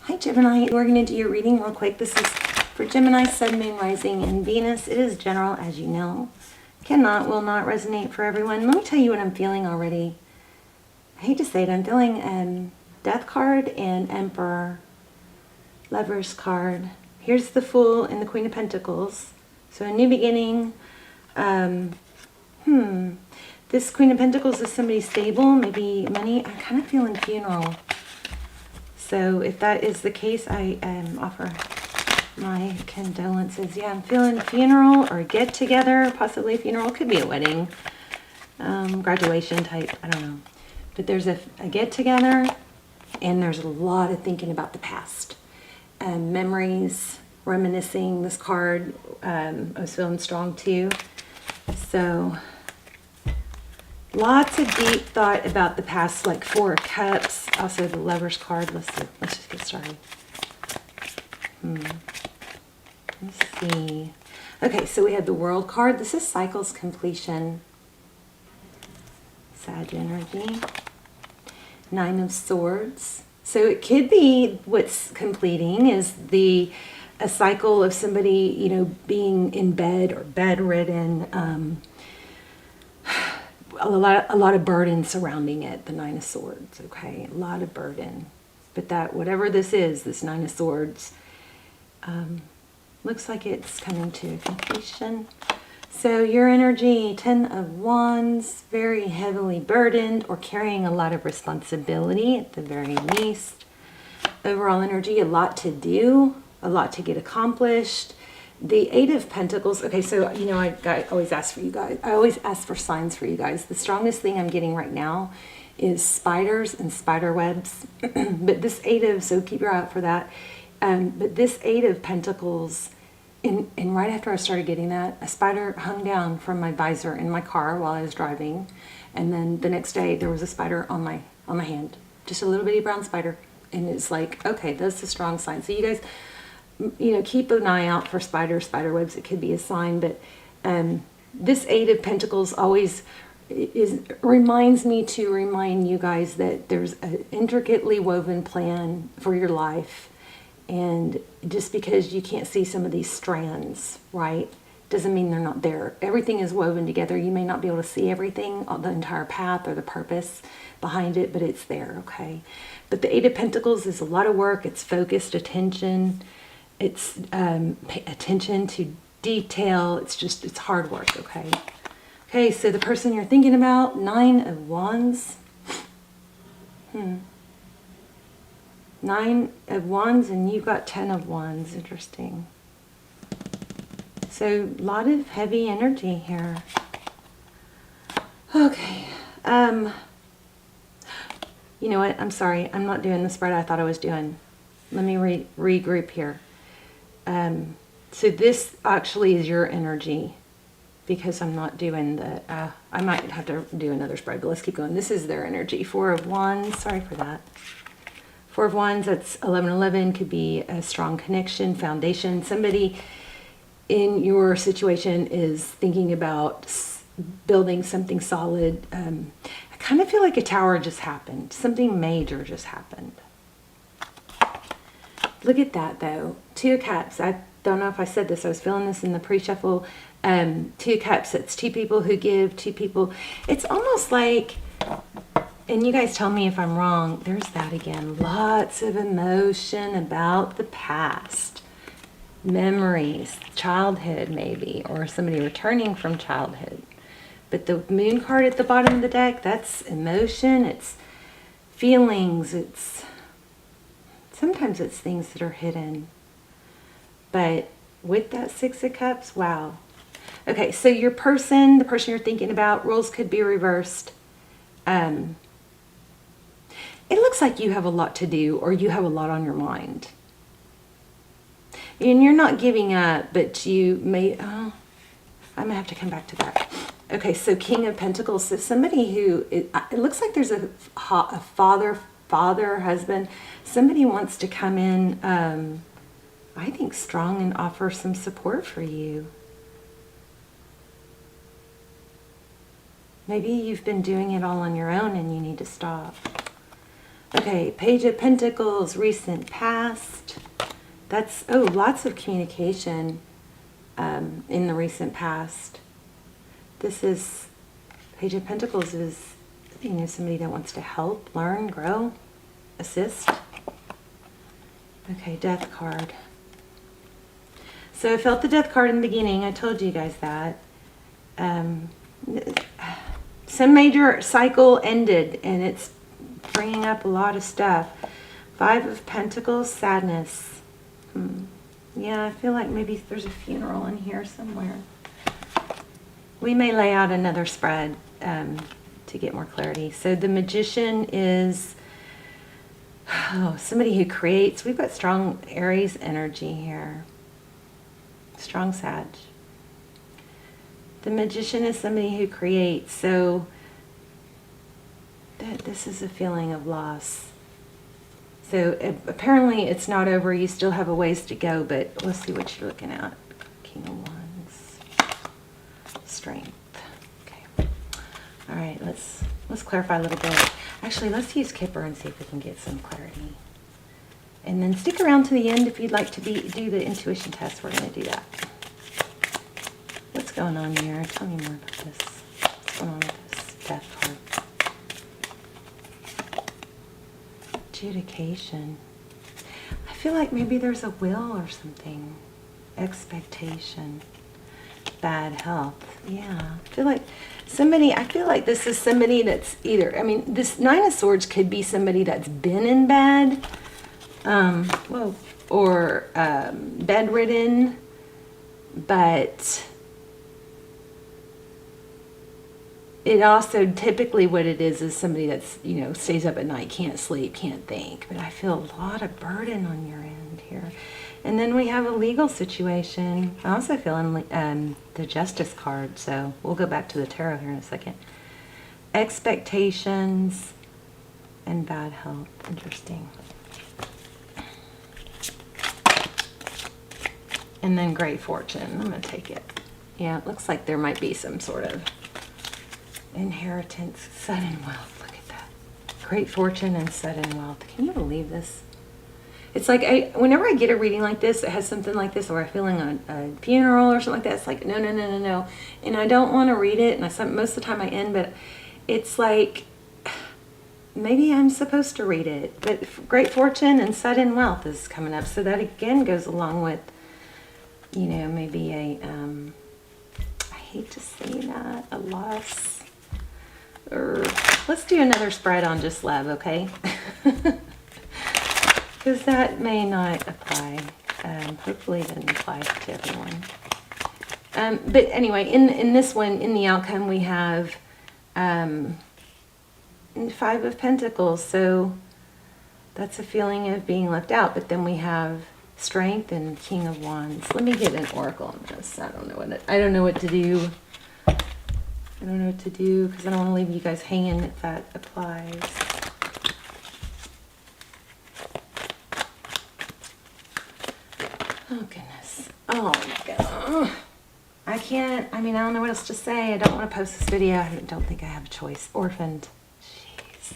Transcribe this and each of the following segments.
Hi Gemini, we're going to do your reading real quick. This is for Gemini, Sun, Moon, Rising, and Venus. It is general, as you know. Will not resonate for everyone. Let me tell you what I'm feeling already. I hate to say it, I'm feeling Death card and Emperor, Lovers card. Here's the Fool and the Queen of Pentacles. So a new beginning. This Queen of Pentacles is somebody stable, maybe money. I'm kind of feeling funeral. So if that is the case, I offer my condolences. Yeah, I'm feeling funeral or get together, possibly a funeral. Could be a wedding, graduation type, I don't know. But there's a get together, and there's a lot of thinking about the past. Memories, reminiscing. This card, I was feeling strong too. So lots of deep thought about the past, like Four of Cups. Also the Lovers card. Let's just get started. Let's see. Okay, so we have the World card. This is cycles completion. Sag energy. Nine of Swords. So it could be what's completing is a cycle of somebody, you know, being in bed or bedridden. A lot of burden surrounding it. The Nine of Swords. Okay, a lot of burden. But that whatever this is, this Nine of Swords, looks like it's coming to completion. So your energy, 10 of Wands, very heavily burdened or carrying a lot of responsibility at the very least. Overall energy, a lot to do, a lot to get accomplished. The Eight of Pentacles, okay, so, you know, I always ask for you guys. I always ask for signs for you guys. The strongest thing I'm getting right now is spiders and spider webs. But this so keep your eye out for that. But this Eight of Pentacles, and right after I started getting that, a spider hung down from my visor in my car while I was driving. And then the next day there was a spider on my hand. Just a little bitty brown spider. And it's like, okay, that's a strong sign. So you guys, you know, keep an eye out for spider webs. It could be a sign. But this Eight of Pentacles always reminds me to remind you guys that there's an intricately woven plan for your life. And just because you can't see some of these strands, right, doesn't mean they're not there. Everything is woven together. You may not be able to see everything, the entire path or the purpose behind it, but it's there, okay? But the Eight of Pentacles is a lot of work. It's focused attention. It's attention to detail. It's hard work, okay? Okay, so the person you're thinking about, Nine of Wands. Nine of Wands, and you got 10 of Wands. Interesting. So a lot of heavy energy here. Okay. You know what? I'm sorry. I'm not doing the spread I thought I was doing. Let me regroup here. So this actually is your energy, because I'm not doing the, I might have to do another spread, but let's keep going. This is their energy. Four of Wands. Sorry for that. Four of Wands, that's 1111, could be a strong connection, foundation. Somebody in your situation is thinking about building something solid. I kind of feel like a tower just happened. Something major just happened. Look at that, though. Two of Cups. I don't know if I said this. I was feeling this in the pre-shuffle. Two of Cups. It's two people who give, two people. It's almost like... And you guys tell me if I'm wrong. There's that again. Lots of emotion about the past. Memories. Childhood, maybe. Or somebody returning from childhood. But the Moon card at the bottom of the deck, that's emotion. It's feelings. Sometimes it's things that are hidden. But with that Six of Cups, wow. Okay, so your person, the person you're thinking about, roles could be reversed. It looks like you have a lot to do, or you have a lot on your mind. And you're not giving up, but you may... Oh, I may have to come back to that. Okay, so King of Pentacles. So somebody who... It looks like there's a father, husband. Somebody wants to come in, I think, strong and offer some support for you. Maybe you've been doing it all on your own and you need to stop. Okay, Page of Pentacles, recent past. That's, oh, lots of communication in the recent past. This is, Page of Pentacles is, you know, somebody that wants to help, learn, grow, assist. Okay, Death card. So I felt the Death card in the beginning. I told you guys that. Some major cycle ended, and it's bringing up a lot of stuff. Five of Pentacles, sadness. Yeah, I feel like maybe there's a funeral in here somewhere. We may lay out another spread to get more clarity. So the Magician is somebody who creates. We've got strong Aries energy here. Strong Sag. The Magician is somebody who creates. So this is a feeling of loss. So apparently it's not over. You still have a ways to go, but let's see what you're looking at. King of Wands. Strength. Okay. All right, let's clarify a little bit. Actually, let's use Kipper and see if we can get some clarity. And then stick around to the end if you'd like to do the intuition test. We're going to do that. What's going on here? Tell me more about this. What's going on with this Death card? Adjudication. I feel like maybe there's a will or something. Expectation. Bad health. Yeah. I feel like this is somebody that's either, I mean, this Nine of Swords could be somebody that's been in bed, or bedridden, but it also, typically what it is somebody that's, you know, stays up at night, can't sleep, can't think. But I feel a lot of burden on your end here. And then we have a legal situation. I also feel the Justice card, so we'll go back to the tarot here in a second. Expectations and bad health. Interesting. And then great fortune. I'm going to take it. Yeah, it looks like there might be some sort of inheritance, sudden wealth. Look at that. Great fortune and sudden wealth. Can you believe this? It's like whenever I get a reading like this, it has something like this, or I'm feeling a funeral or something like that. It's like, no, no, no, no, no. And I don't want to read it. And most of the time I end, but it's like, maybe I'm supposed to read it. But great fortune and sudden wealth is coming up. So that again goes along with, you know, maybe I hate to say that, a loss. Or let's do another spread on just love, okay? Because that may not apply. Hopefully it doesn't apply to everyone. But anyway, in this one, in the outcome, we have Five of Pentacles. So that's a feeling of being left out. But then we have Strength and King of Wands. Let me get an oracle on this. I don't know what to do. I don't know what to do because I don't want to leave you guys hanging if that applies. Oh, goodness. Oh, my God. I can't, I don't know what else to say. I don't want to post this video. I don't think I have a choice. Orphaned. Jeez.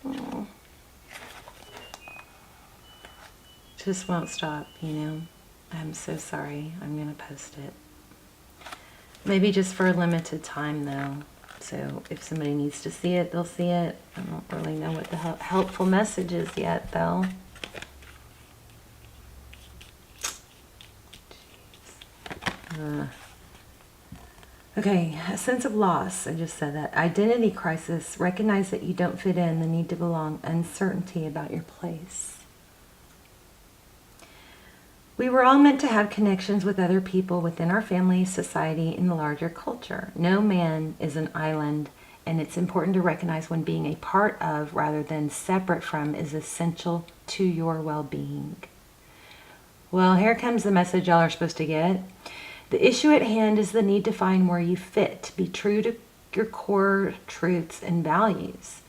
Oh. Just won't stop, you know. I'm so sorry. I'm going to post it. Maybe just for a limited time, though. So if somebody needs to see it, they'll see it. I don't really know what the helpful message is yet, though. Okay, a sense of loss. I just said that. Identity crisis. Recognize that you don't fit in, the need to belong, uncertainty about your place. We were all meant to have connections with other people within our family, society, and the larger culture. No man is an island, and it's important to recognize when being a part of rather than separate from is essential to your well-being. Well, here comes the message y'all are supposed to get. The issue at hand is the need to find where you fit, be true to your core truths and values.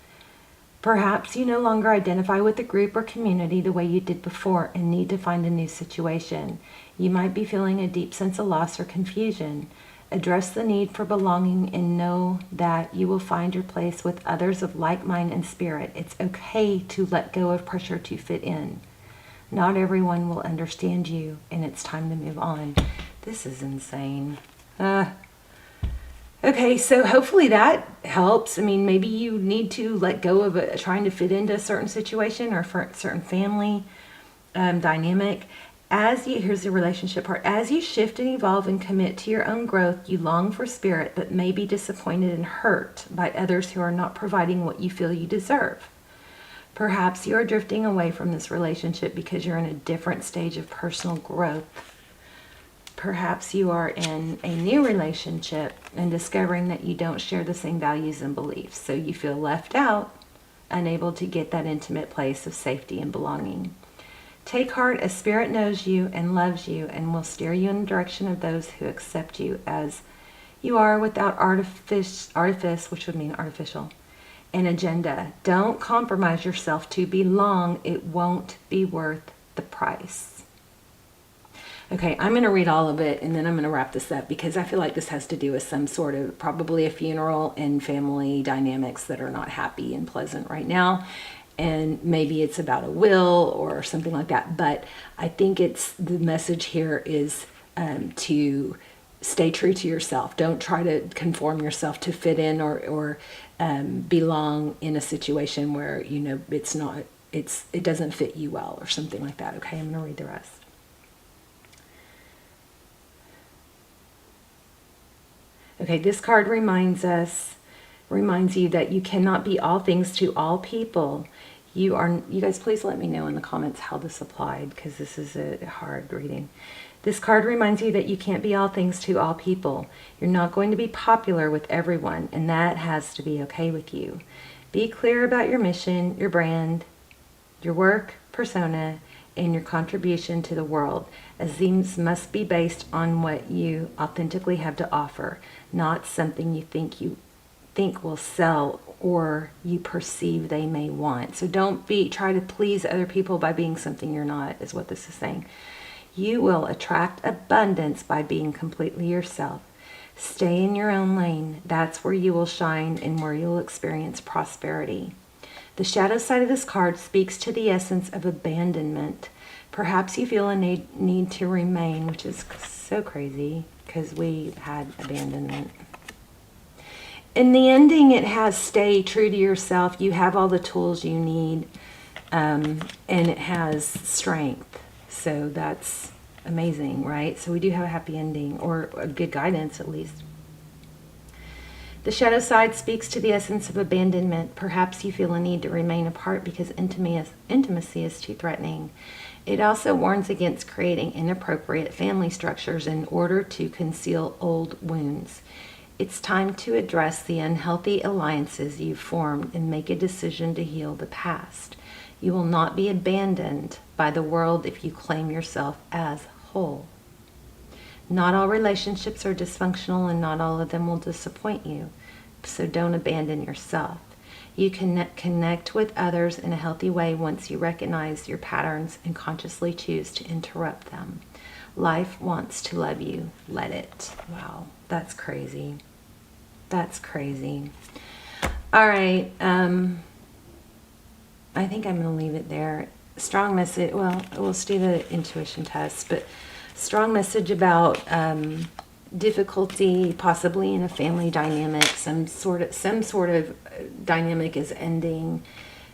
Perhaps you no longer identify with the group or community the way you did before and need to find a new situation. You might be feeling a deep sense of loss or confusion. Address the need for belonging and know that you will find your place with others of like mind and spirit. It's okay to let go of pressure to fit in. Not everyone will understand you, and it's time to move on. This is insane. Okay, so hopefully that helps. I mean, maybe you need to let go of trying to fit into a certain situation or for a certain family dynamic. Here's the relationship part. As you shift and evolve and commit to your own growth, you long for spirit, but may be disappointed and hurt by others who are not providing what you feel you deserve. Perhaps you are drifting away from this relationship because you're in a different stage of personal growth. Perhaps you are in a new relationship and discovering that you don't share the same values and beliefs, so you feel left out, unable to get that intimate place of safety and belonging. Take heart, as Spirit knows you and loves you and will steer you in the direction of those who accept you as you are without artifice, which would mean artificial, an agenda. Don't compromise yourself to belong. It won't be worth the price. Okay, I'm going to read all of it and then I'm going to wrap this up because I feel like this has to do with some sort of probably a funeral and family dynamics that are not happy and pleasant right now. And maybe it's about a will or something like that. But I think the message here is to stay true to yourself. Don't try to conform yourself to fit in or belong in a situation where, you know, it doesn't fit you well or something like that. Okay, I'm going to read the rest. Okay, this card reminds you that you cannot be all things to all people. You guys, please let me know in the comments how this applied because this is a hard reading. This card reminds you that you can't be all things to all people. You're not going to be popular with everyone, and that has to be okay with you. Be clear about your mission, your brand, your work, persona, and your contribution to the world, as these must be based on what you authentically have to offer, not something you think will sell or you perceive they may want. So don't try to please other people by being something you're not, is what this is saying. You will attract abundance by being completely yourself. Stay in your own lane. That's where you will shine and where you'll experience prosperity. The shadow side of this card speaks to the essence of abandonment. Perhaps you feel a need to remain, which is so crazy because we had abandonment. In the ending, it has stay true to yourself. You have all the tools you need, and it has strength. So that's amazing, right? So we do have a happy ending, or a good guidance at least. The shadow side speaks to the essence of abandonment. Perhaps you feel a need to remain apart because intimacy is too threatening. It also warns against creating inappropriate family structures in order to conceal old wounds. It's time to address the unhealthy alliances you've formed and make a decision to heal the past. You will not be abandoned by the world if you claim yourself as whole. Not all relationships are dysfunctional and not all of them will disappoint you. So don't abandon yourself. You can connect with others in a healthy way once you recognize your patterns and consciously choose to interrupt them. Life wants to love you. Let it. Wow, that's crazy. That's crazy. All right. I think I'm going to leave it there. Strong message. Well, let's do the intuition test, but strong message about difficulty, possibly in a family dynamic. Some sort of dynamic is ending.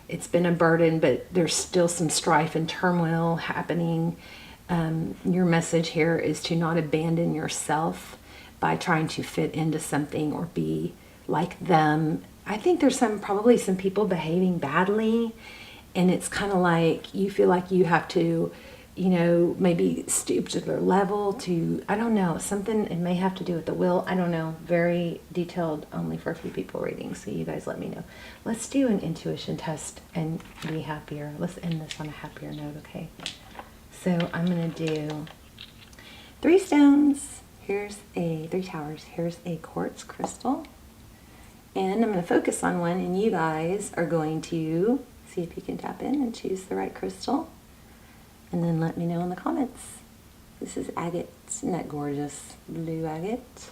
It's been a burden, but there's still some strife and turmoil happening. Your message here is to not abandon yourself by trying to fit into something or be like them. I think there's probably some people behaving badly, and it's kind of like you feel like you have to, maybe stoop to their level to, I don't know, something. It may have to do with the will. I don't know. Very detailed, only for a few people reading. So you guys let me know. Let's do an intuition test and be happier. Let's end this on a happier note, okay? So I'm going to do 3 stones. Here's 3 towers. Here's a quartz crystal. And I'm going to focus on one, and you guys are going to see if you can tap in and choose the right crystal. And then let me know in the comments. This is agate. Isn't that gorgeous? Blue agate.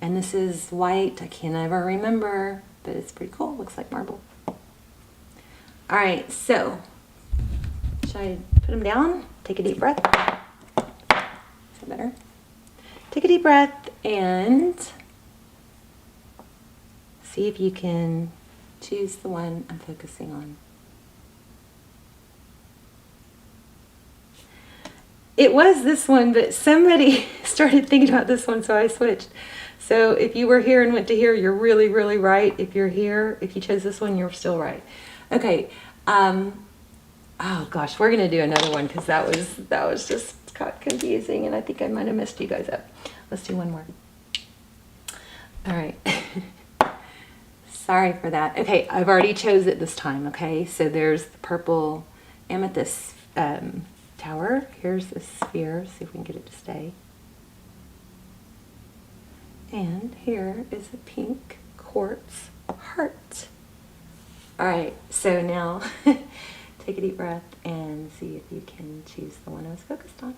And this is white. I can't ever remember, but it's pretty cool. Looks like marble. All right, so should I put them down? Take a deep breath. Is that better? Take a deep breath and see if you can choose the one I'm focusing on. It was this one, but somebody started thinking about this one, so I switched. So if you were here and went to here, you're really, really right. If you're here, if you chose this one, you're still right. Okay. Oh gosh, we're gonna do another one because that was just got confusing, and I think I might have messed you guys up. Let's do one more. All right. Sorry for that. Okay, I've already chose it this time. Okay, so there's the purple amethyst tower. Here's the sphere. See if we can get it to stay. And here is a pink quartz heart. All right, so now take a deep breath and see if you can choose the one I was focused on.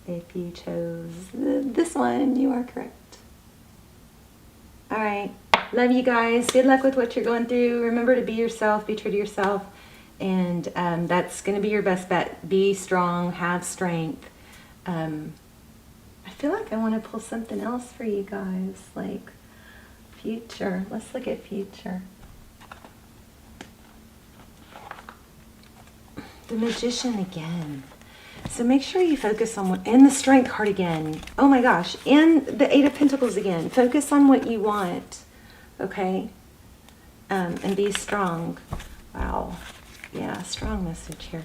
If you chose this one, you are correct. All right, love you guys. Good luck with what you're going through. Remember to be yourself, be true to yourself, and that's going to be your best bet. Be strong, have strength. I feel like I want to pull something else for you guys, like future. Let's look at future. The Magician again. So make sure you focus on what, and the Strength card again. Oh my gosh, and the Eight of Pentacles again. Focus on what you want, okay? And be strong. Wow. Yeah, strong message here.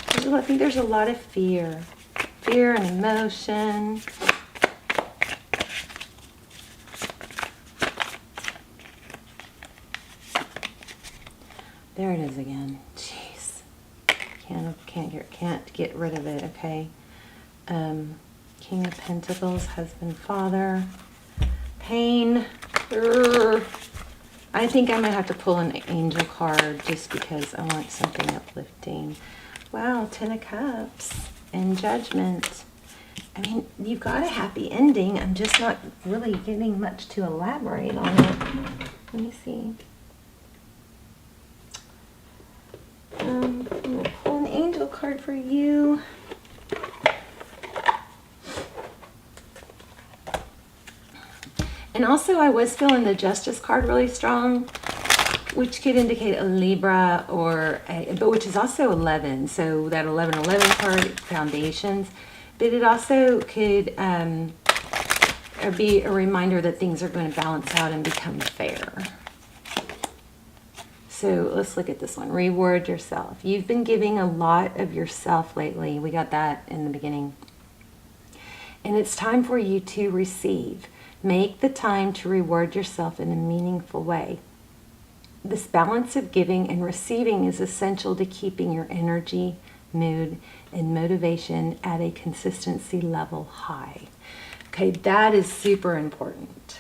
I think there's a lot of fear. Fear and emotion. There it is again. Jeez. Can't get rid of it, okay? King of Pentacles, husband, father. Pain. Urgh. I think I might have to pull an angel card just because I want something uplifting. Wow, 10 of Cups and Judgment. I mean, you've got a happy ending. I'm just not really getting much to elaborate on it. Let me see. I'm going to pull an angel card for you. And also, I was feeling the Justice card really strong, which could indicate a Libra but which is also 11. So that 11-11 card, foundations. But it also could be a reminder that things are going to balance out and become fair. So let's look at this one. Reward yourself. You've been giving a lot of yourself lately. We got that in the beginning. And it's time for you to receive. Make the time to reward yourself in a meaningful way. This balance of giving and receiving is essential to keeping your energy, mood, and motivation at a consistency level high. Okay, that is super important.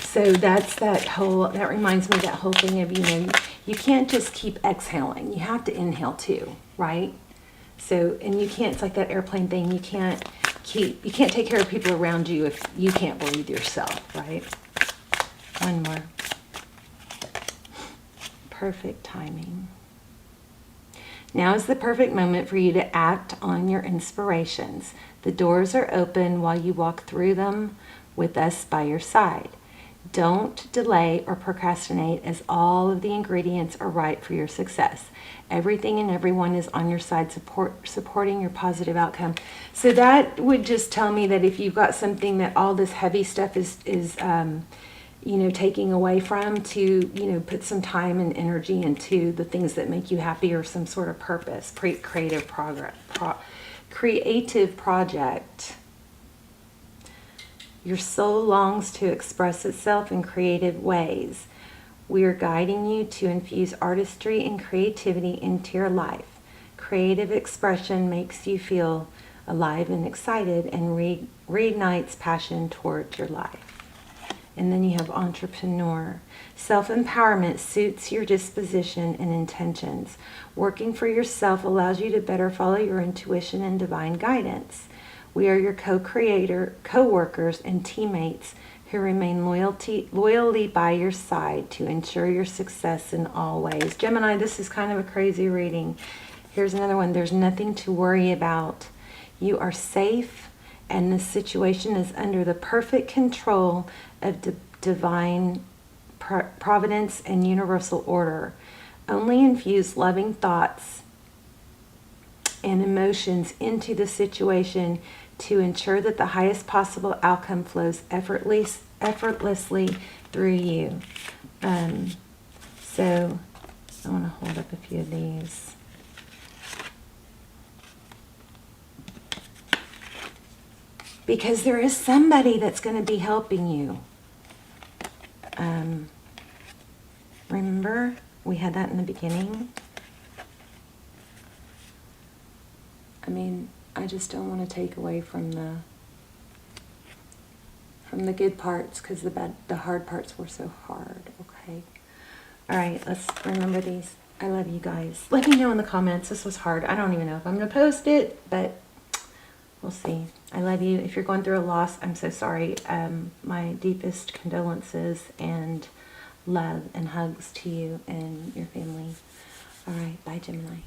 So that reminds me of that whole thing of, you can't just keep exhaling. You have to inhale too, right? So, and you can't, it's like that airplane thing, you can't take care of people around you if you can't breathe yourself, right? One more. Perfect timing. Now is the perfect moment for you to act on your inspirations. The doors are open while you walk through them with us by your side. Don't delay or procrastinate, as all of the ingredients are right for your success. Everything and everyone is on your side, supporting your positive outcome. So that would just tell me that if you've got something that all this heavy stuff is taking away from, to, put some time and energy into the things that make you happy, or some sort of purpose, creative project. Your soul longs to express itself in creative ways. We are guiding you to infuse artistry and creativity into your life. Creative expression makes you feel alive and excited and reignites passion towards your life. And then you have entrepreneur. Self-empowerment suits your disposition and intentions. Working for yourself allows you to better follow your intuition and divine guidance. We are your co-workers and teammates who remain loyally by your side to ensure your success in all ways. Gemini, this is kind of a crazy reading. Here's another one. There's nothing to worry about. You are safe, and this situation is under the perfect control of divine providence and universal order. Only infuse loving thoughts and emotions into the situation to ensure that the highest possible outcome flows effortlessly through you. So I want to hold up a few of these. Because there is somebody that's going to be helping you. Remember, we had that in the beginning. I mean, I just don't want to take away from the good parts, because the hard parts were so hard. Okay. All right, let's remember these. I love you guys. Let me know in the comments. This was hard. I don't even know if I'm going to post it, but we'll see. I love you. If you're going through a loss, I'm so sorry. My deepest condolences and love and hugs to you and your family. All right. Bye, Gemini.